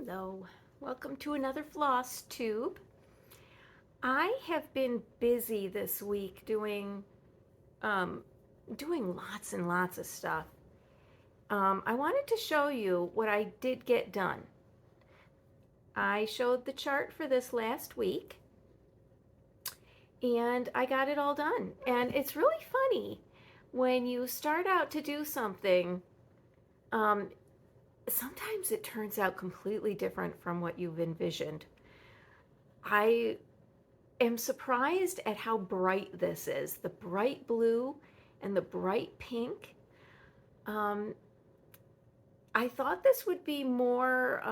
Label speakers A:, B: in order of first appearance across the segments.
A: Hello, welcome to another floss tube. I have been busy this week um, doing lots and lots of stuff. I wanted to show you what I did get done. I showed the chart for this last week and I got it all done. And it's really funny when you start out to do something, um, sometimes it turns out completely different from what you've envisioned. I am surprised at how bright this is. The bright blue and the bright pink. Um, I thought this would be more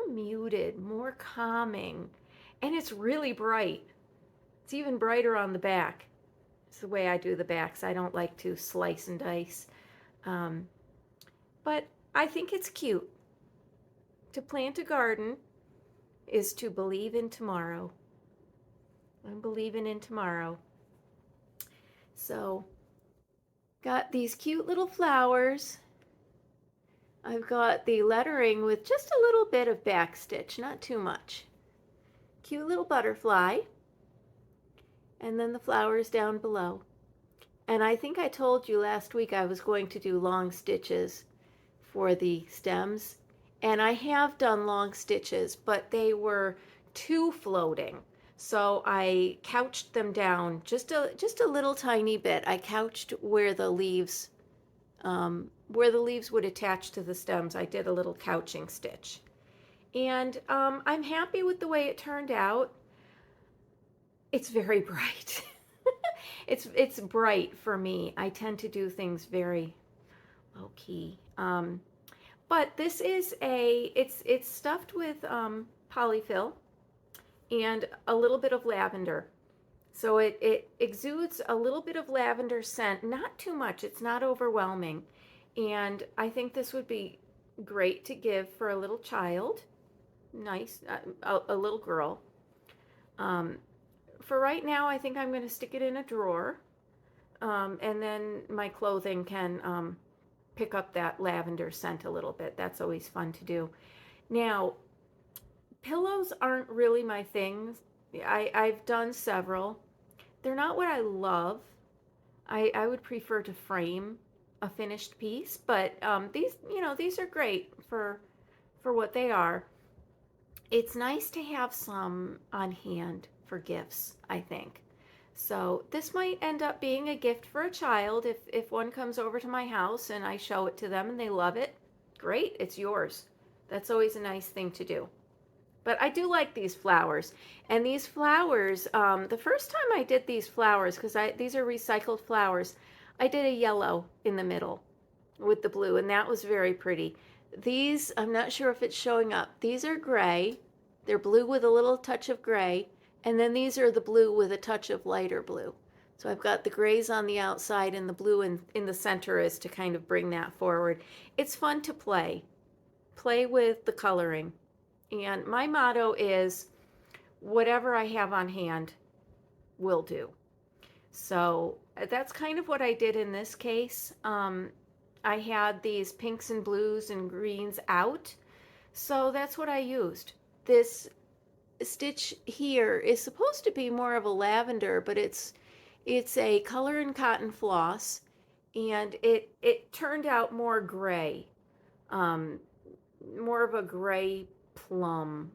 A: muted, more calming, and it's really bright. It's even brighter on the back. It's the way I do the backs. I don't like to slice and dice, um, but I think it's cute. To plant a garden is to believe in tomorrow. I'm believing in tomorrow. So got these cute little flowers. I've got the lettering with just a little bit of backstitch, not too much. Cute little butterfly. And then the flowers down below. And I think I told you last week I was going to do long stitches for the stems. And I have done long stitches, but they were too floating. So I couched them down just a little tiny bit. I couched where the leaves would attach to the stems. I did a little couching stitch. And I'm happy with the way it turned out. It's very bright. It's bright for me. I tend to do things very low key. But this is it's stuffed with polyfill and a little bit of lavender. So it exudes a little bit of lavender scent, not too much. It's not overwhelming. And I think this would be great to give for a little child. Nice, a little girl. Um, for right now, I think I'm going to stick it in a drawer. And then my clothing can pick up that lavender scent a little bit. That's always fun to do. Now, pillows aren't really my thing. I've done several. They're not what I love. I would prefer to frame a finished piece, but these are great for what they are. It's nice to have some on hand for gifts, I think. So this might end up being a gift for a child if one comes over to my house and I show it to them and they love it. Great, it's yours. That's always a nice thing to do. But I do like these flowers. And these flowers, the first time I did these flowers, because these are recycled flowers, I did a yellow in the middle with the blue, and that was very pretty. These, I'm not sure if it's showing up. These are gray. They're blue with a little touch of gray. And then these are the blue with a touch of lighter blue. So I've got the grays on the outside and the blue in the center is to kind of bring that forward. It's fun to play with the coloring. And my motto is whatever I have on hand will do. So that's kind of what I did in this case. I had these pinks and blues and greens out. So that's what I used. This stitch here is supposed to be more of a lavender, but it's a color and cotton floss, and it turned out more gray, more of a gray plum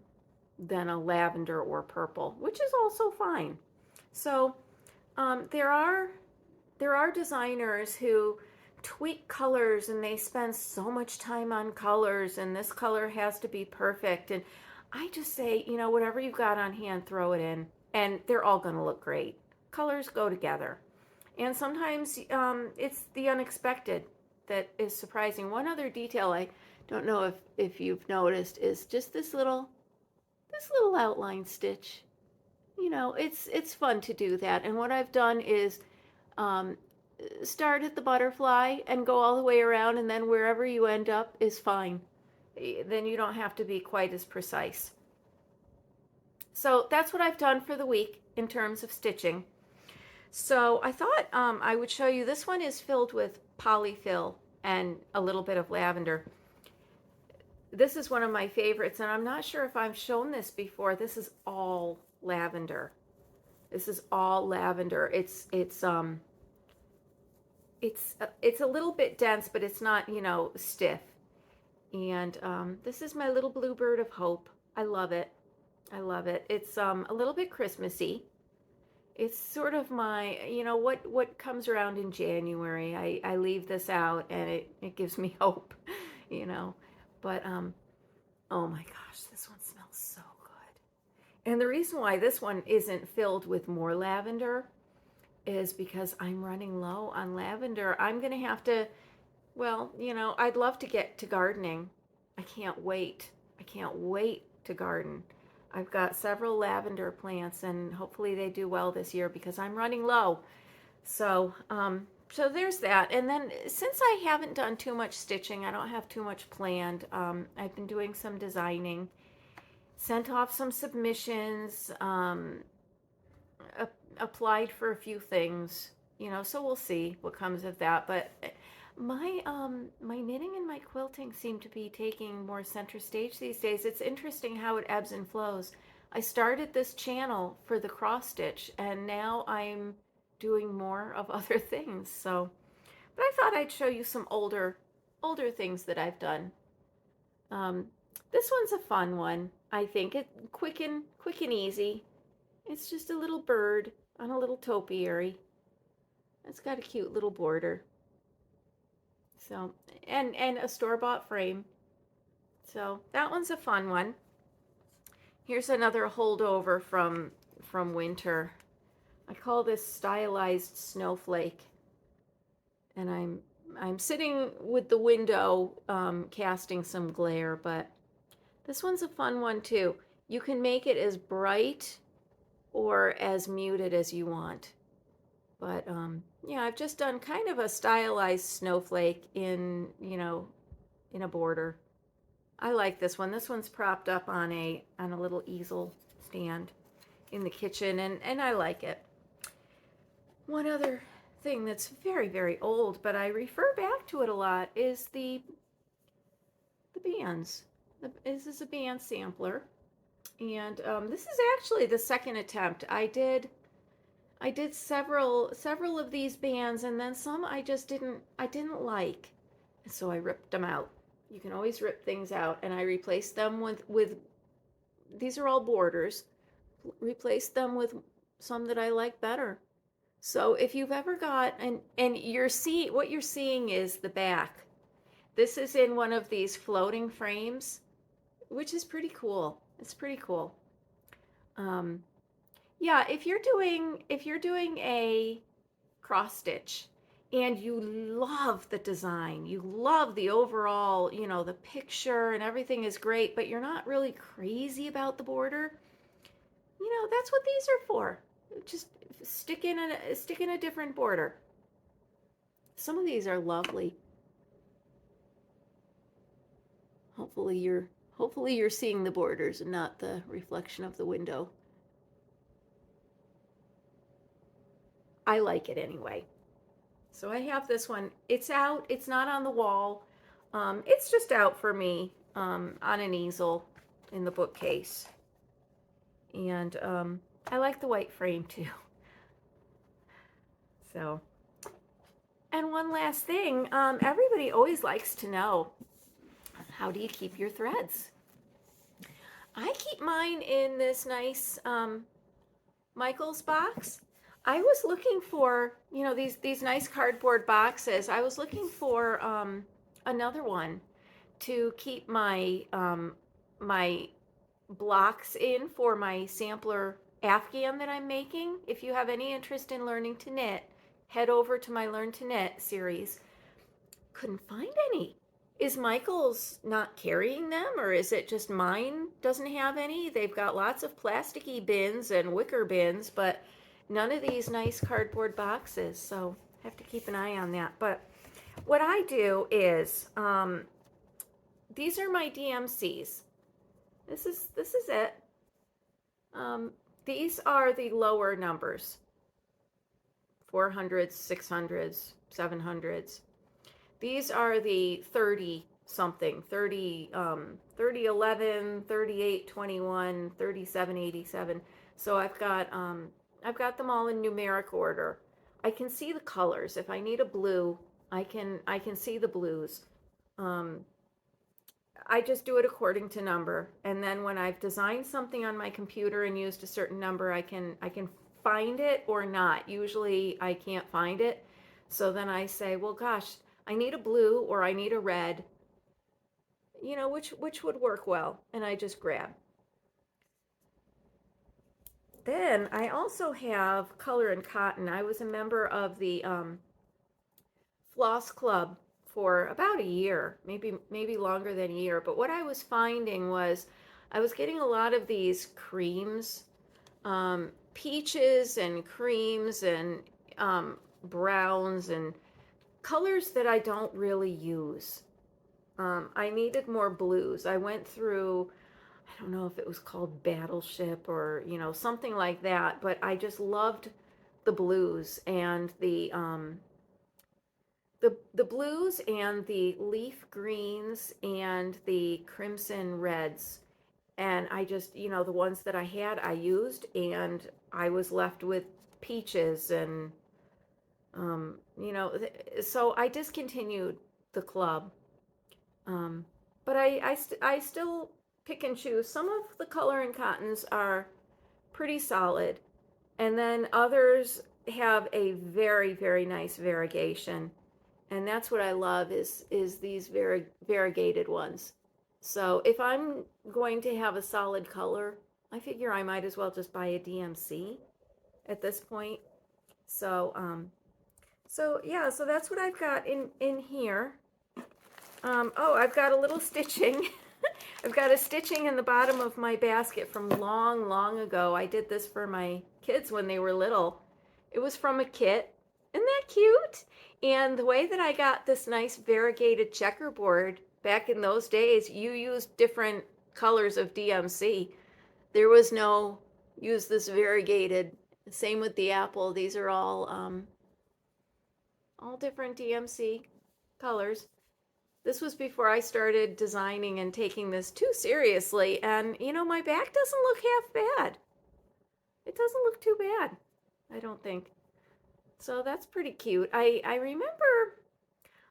A: than a lavender or purple, which is also fine. So there are designers who tweak colors and they spend so much time on colors, and this color has to be perfect. And I just say, whatever you've got on hand, throw it in, and they're all going to look great. Colors go together. And sometimes it's the unexpected that is surprising. One other detail I don't know if you've noticed is just this little outline stitch. It's fun to do that. And what I've done is start at the butterfly and go all the way around, and then wherever you end up is fine. Then you don't have to be quite as precise. So that's what I've done for the week in terms of stitching. So I thought I would show you. This one is filled with polyfill and a little bit of lavender. this is one of my favorites, and I'm not sure if I've shown this before. This is all lavender. This is all lavender. It's a little bit dense, but it's not, stiff. And this is my little bluebird of hope. I love it. I love it. It's a little bit Christmassy. It's sort of my, what comes around in January. I leave this out, and it gives me hope, you know. But oh my gosh, this one smells so good. And the reason why this one isn't filled with more lavender is because I'm running low on lavender. I'm going to have to, well, I'd love to get to gardening. I can't wait. I can't wait to garden. I've got several lavender plants, and hopefully they do well this year because I'm running low. So, so there's that. And then since I haven't done too much stitching, I don't have too much planned. I've been doing some designing, sent off some submissions, applied for a few things, so we'll see what comes of that. But my knitting and my quilting seem to be taking more center stage these days. It's interesting how it ebbs and flows. I started this channel for the cross stitch, and now I'm doing more of other things. So, but I thought I'd show you some older things that I've done. This one's a fun one. I think it quick and easy. It's just a little bird on a little topiary. It's got a cute little border. So, and a store-bought frame. So that one's a fun one. Here's another holdover from winter. I call this stylized snowflake. And I'm sitting with the window casting some glare, but this one's a fun one too. You can make it as bright or as muted as you want. But yeah, I've just done kind of a stylized snowflake in a border. I like this one. This one's propped up on a little easel stand in the kitchen, and I like it. One other thing that's very, very old, but I refer back to it a lot, is the bands. This is a band sampler, and this is actually the second attempt. I did several of these bands, and then some I didn't like, and so I ripped them out. You can always rip things out, and I replaced them with these are all borders. Replaced them with some that I like better. So if you've ever got and what you're seeing is the back. This is in one of these floating frames, which is pretty cool. It's pretty cool. Yeah, if you're doing a cross stitch and you love the design, you love the overall, the picture and everything is great, but you're not really crazy about the border, that's what these are for. Just stick in a different border. Some of these are lovely. Hopefully you're seeing the borders and not the reflection of the window. I like it anyway. So I have this one. It's out. It's not on the wall. It's just out for me on an easel in the bookcase. And I like the white frame too. So, and one last thing. Everybody always likes to know, how do you keep your threads? I keep mine in this nice Michaels box. I was looking for, these nice cardboard boxes. I was looking for another one to keep my my blocks in for my sampler Afghan that I'm making. If you have any interest in learning to knit, head over to my Learn to Knit series. Couldn't find any. Is Michaels not carrying them, or is it just mine doesn't have any? They've got lots of plasticky bins and wicker bins, but none of these nice cardboard boxes, so I have to keep an eye on that. But what I do is, these are my DMCs. This is it. These are the lower numbers, 400s, 600s, 700s. These are the 30 something 3011, 3821, 3787. So I've got them all in numeric order. I can see the colors. If I need a blue, I can see the blues. um, I just do it according to number, and then when I've designed something on my computer and used a certain number, I can find it or not. Usually I can't find it, so then I say, well, gosh, I need a blue or I need a red. Which would work well, and I just grab. Then I also have Color and Cotton. I was a member of the Floss Club for about a year, maybe longer than a year. But what I was finding was I was getting a lot of these creams, peaches and creams and browns and colors that I don't really use. I needed more blues. I went through, I don't know if it was called Battleship or, something like that, but I just loved the blues and the blues and the leaf greens and the crimson reds. And I just, the ones that I had, I used, and I was left with peaches and, so I discontinued the club. Um, but I still pick and choose. Some of the Color and Cottons are pretty solid, and then others have a very, very nice variegation. And that's what I love is these variegated ones. So if I'm going to have a solid color, I figure I might as well just buy a DMC at this point. So yeah, so that's what I've got in here. Oh, I've got a little stitching. I've got a stitching in the bottom of my basket from long, long ago. I did this for my kids when they were little. It was from a kit. Isn't that cute? And the way that I got this nice variegated checkerboard back in those days, you used different colors of DMC. There was no use this variegated. Same with the apple. These are all different DMC colors. This was before I started designing and taking this too seriously. And, my back doesn't look half bad. It doesn't look too bad, I don't think. So that's pretty cute. I remember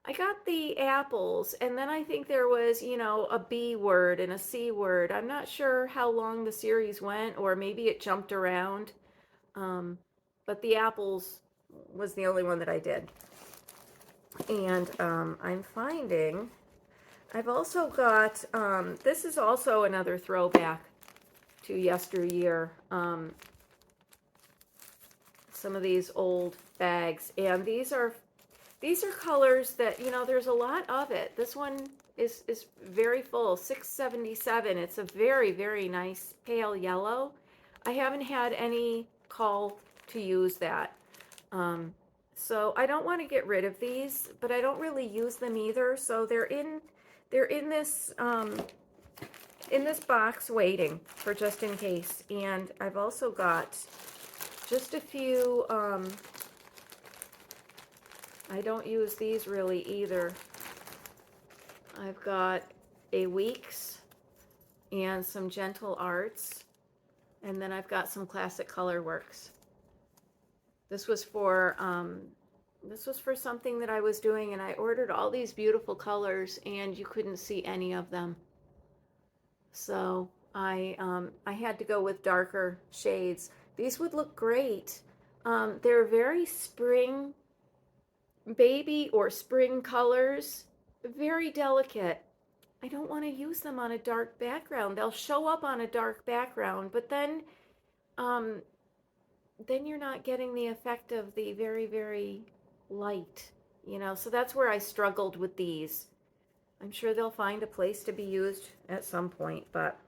A: I got the apples, and then I think there was, a B word and a C word. I'm not sure how long the series went, or maybe it jumped around. Um, but the apples was the only one that I did. And I'm finding I've also got, this is also another throwback to yesteryear. Some of these old bags, and these are colors that, there's a lot of it. This one is very full, 677. It's a very, very nice pale yellow. I haven't had any call to use that. So I don't want to get rid of these, but I don't really use them either. So they're in this box waiting for just in case. And I've also got just a few, I don't use these really either. I've got a Weeks and some Gentle Arts, and then I've got some Classic Color Works. This was for something that I was doing, and I ordered all these beautiful colors, and you couldn't see any of them. So I had to go with darker shades. These would look great. They're very spring, baby or spring colors, very delicate. I don't want to use them on a dark background. They'll show up on a dark background, but then you're not getting the effect of the very, very light, So that's where I struggled with these. I'm sure they'll find a place to be used at some point, but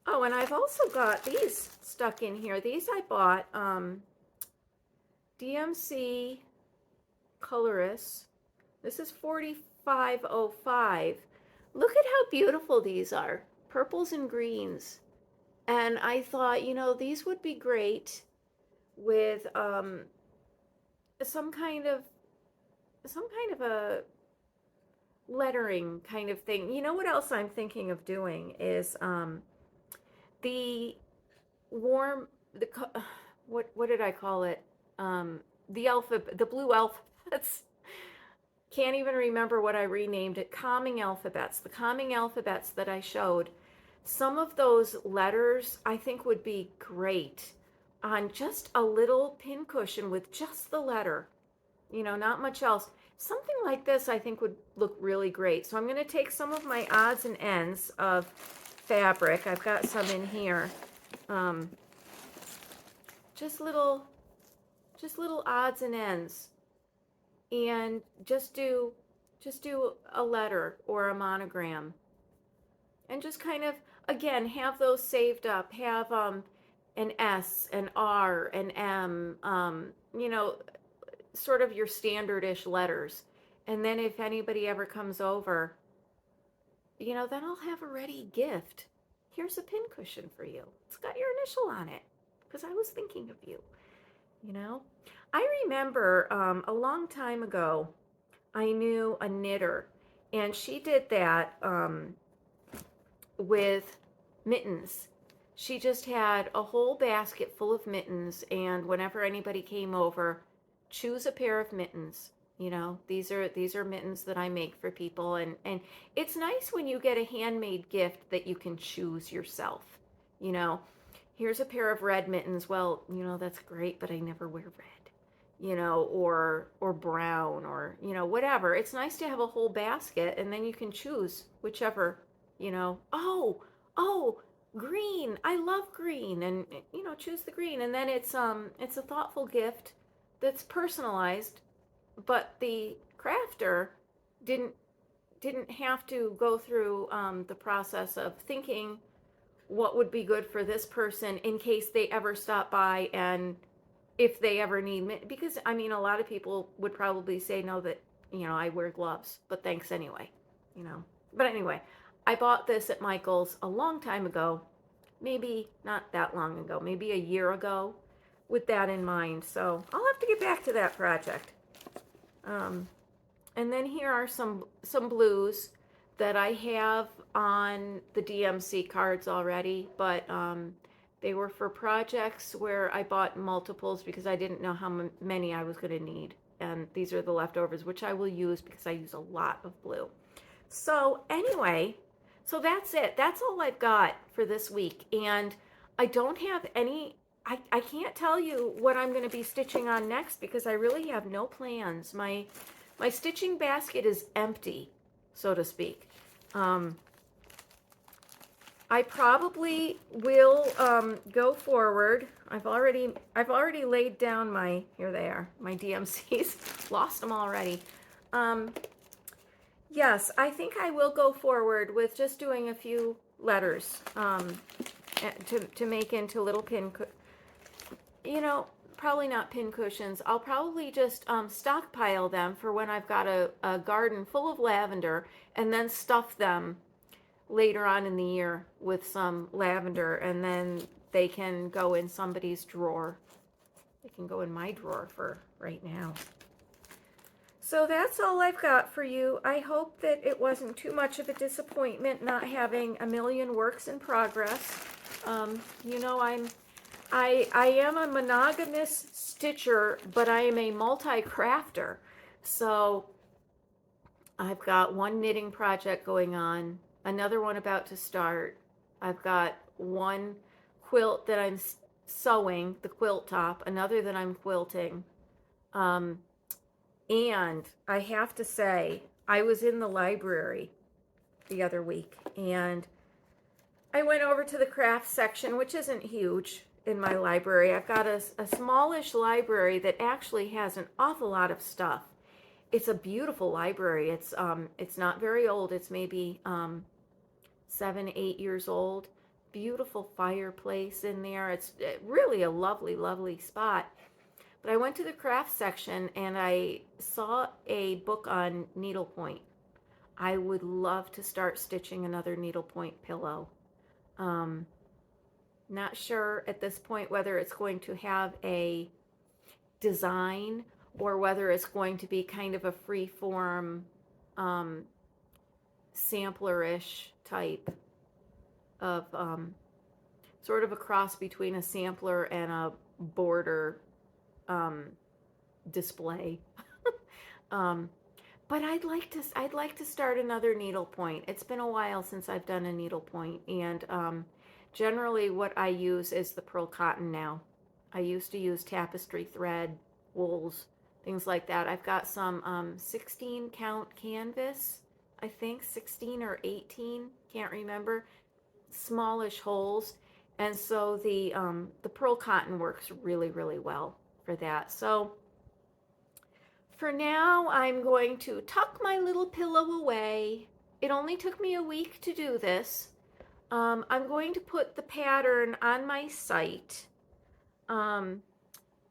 A: oh, and I've also got these stuck in here. These I bought DMC Colorist. This is 4505. Look at how beautiful these are. Purples and greens. And I thought, these would be great with some kind of a lettering kind of thing. You know what else I'm thinking of doing is the warm the what did I call it? The alphabet, the blue alphabets. Can't even remember what I renamed it. Calming alphabets. The calming alphabets that I showed. Some of those letters I think would be great on just a little pincushion with just the letter, not much else. Something like this I think would look really great. So I'm going to take some of my odds and ends of fabric. I've got some in here. Um, just little, just little odds and ends, and just do a letter or a monogram, and just kind of again have those saved up. Have an S, an R, an M. Sort of your standard-ish letters. And then if anybody ever comes over, then I'll have a ready gift. Here's a pincushion for you. It's got your initial on it because I was thinking of you, you know? I remember a long time ago, I knew a knitter, and she did that with mittens. She just had a whole basket full of mittens, and whenever anybody came over, choose a pair of mittens. These are mittens that I make for people, and it's nice when you get a handmade gift that you can choose yourself. You know, here's a pair of red mittens. Well, that's great, but I never wear red. Or brown, or whatever. It's nice to have a whole basket, and then you can choose whichever. Oh, green. I love green, and choose the green, and then it's a thoughtful gift that's personalized, but the crafter didn't didn't have to go through the process of thinking what would be good for this person in case they ever stop by, and if they ever need, because I mean a lot of people would probably say no, that I wear gloves, but thanks anyway. you know but anyway, I bought this at Michael's a long time ago, maybe not that long ago, maybe a year ago, with that in mind. So I'll have to get back to that project. um, and then here are some blues that I have on the DMC cards already, but they were for projects where I bought multiples because I didn't know how many I was going to need. And these are the leftovers, which I will use because I use a lot of blue. So anyway, so that's it. That's all I've got for this week. And I don't have any, I can't tell you what I'm going to be stitching on next because I really have no plans. My stitching basket is empty, so to speak. I probably will go forward. I've already laid down my, here they are, my DMCs. Lost them already. Yes, I think I will go forward with just doing a few letters to make into little probably not pin cushions. I'll probably just stockpile them for when I've got a garden full of lavender, and then stuff them later on in the year with some lavender, and then they can go in somebody's drawer. They can go in my drawer for right now. So that's all I've got for you. I hope that it wasn't too much of a disappointment not having a million works in progress. I am a monogamous stitcher, but I am a multi-crafter. So I've got one knitting project going on, another one about to start. I've got one quilt that I'm sewing, the quilt top, another that I'm quilting. And I have to say, I was in the library the other week, and I went over to the craft section, which isn't huge in my library. I've got a smallish library that actually has an awful lot of stuff. It's a beautiful library. It's not very old. It's maybe 7-8 years old. Beautiful fireplace in there. It's really a lovely, lovely spot. But I went to the craft section and I saw a book on needlepoint. I would love to start stitching another needlepoint pillow. Not sure at this point whether it's going to have a design or whether it's going to be kind of a free form sampler-ish type of sort of a cross between a sampler and a border um, display. um, but I'd like to start another needlepoint. It's been a while since I've done a needlepoint, and generally what I use is the pearl cotton now. I used to use tapestry thread, wools, things like that. I've got some 16 count canvas, I think 16 or 18, can't remember, smallish holes, and so the pearl cotton works really, really well for that. So for now, I'm going to tuck my little pillow away. It only took me a week to do this. I'm going to put the pattern on my site. Um,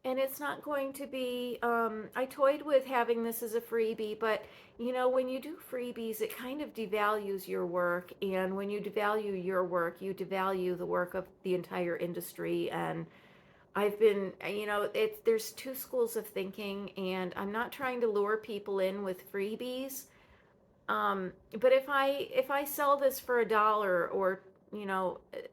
A: and it's not going to be, I toyed with having this as a freebie, but you know, when you do freebies, it kind of devalues your work. And when you devalue your work, you devalue the work of the entire industry. And I've been, there's two schools of thinking, and I'm not trying to lure people in with freebies. But if I sell this for $1, or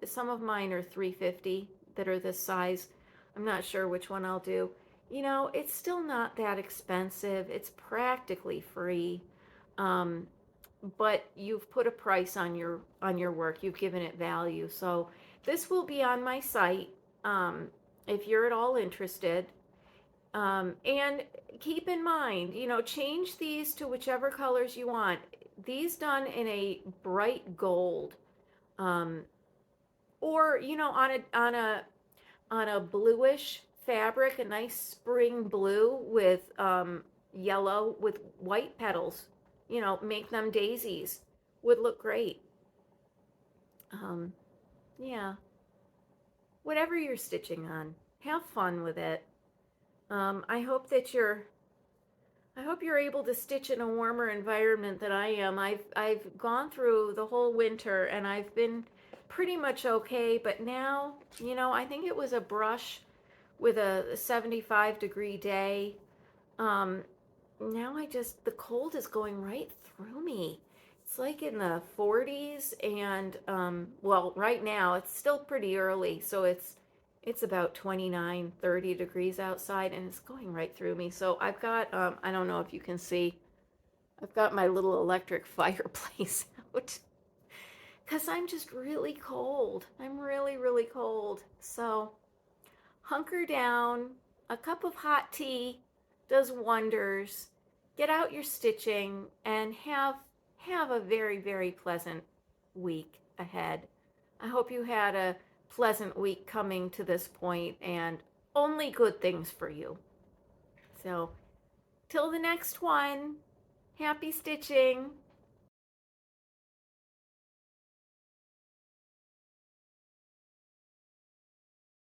A: some of mine are 350 that are this size. I'm not sure which one I'll do. It's still not that expensive. It's practically free. Um, but you've put a price on your work. You've given it value. So this will be on my site. If you're at all interested. And keep in mind, change these to whichever colors you want. These done in a bright gold, um, or on a bluish fabric, a nice spring blue with yellow with white petals. Make them daisies. Would look great. Um, yeah, whatever you're stitching on, have fun with it. I hope that you're able to stitch in a warmer environment than I am. I've gone through the whole winter and I've been pretty much okay, but now, I think it was a brush with a 75-degree day. Um, Now the cold is going right through me. It's like in the 40s, and well, right now it's still pretty early, so it's about 29, 30 degrees outside, and it's going right through me. So I've got I don't know if you can see, I've got my little electric fireplace out because I'm just really cold. I'm really, really cold. So hunker down. A cup of hot tea does wonders. Get out your stitching and have a very, very pleasant week ahead. I hope you had a pleasant week coming to this point, and only good things for you. So, till the next one, happy stitching.